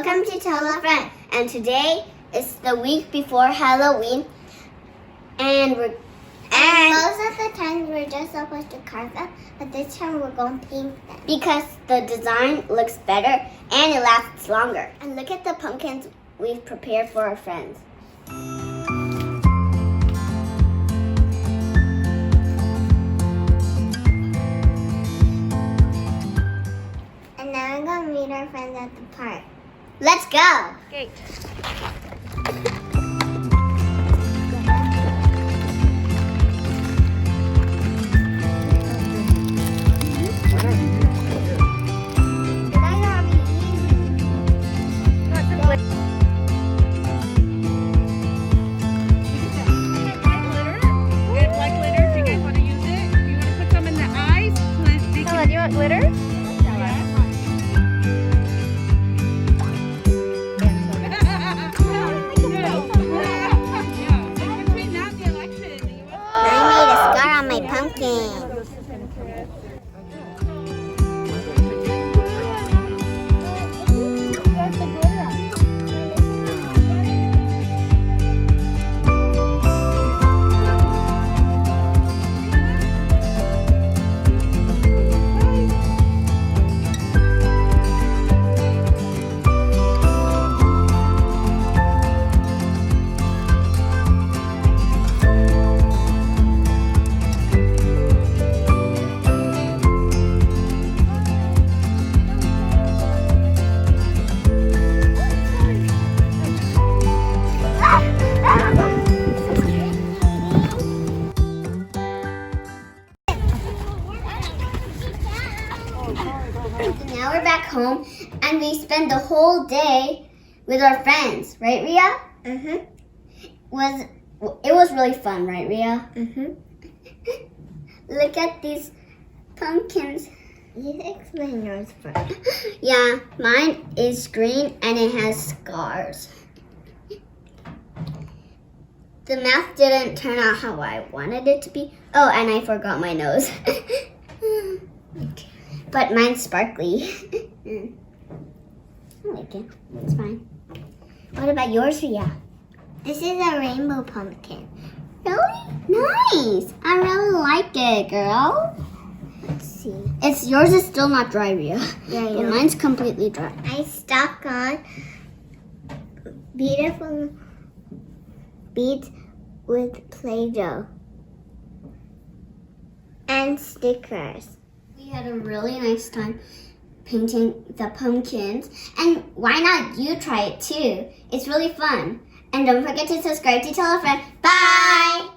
Welcome to Tella and Ria, and today is the week before Halloween, and most of the time we're just supposed to carve them, but this time we're going to paint them because the design looks better and it lasts longer. And look at the pumpkins we've prepared for our friends. And now we're going to meet our friends at the park. Let's go! Gate. Glitter? My pumpkin. Now we're back home and we spend the whole day with our friends, right, Ria? Mm-hmm. It was really fun, right, Ria? Mm-hmm. Look at these pumpkins. You explain yours first. Yeah, mine is green and it has scars. The mouth didn't turn out how I wanted it to be. Oh, and I forgot my nose. But mine's sparkly. I like it. It's fine. What about yours, Ria? This is a rainbow pumpkin. Really? Nice. I really like it, girl. Let's see. Yours is still not dry, Ria. Yeah, I know. But mine's completely dry. I stuck on beautiful beads with Play-Doh and stickers. We had a really nice time painting the pumpkins, and why not you try it too? It's really fun. And don't forget to subscribe to Tella and Ria. Bye!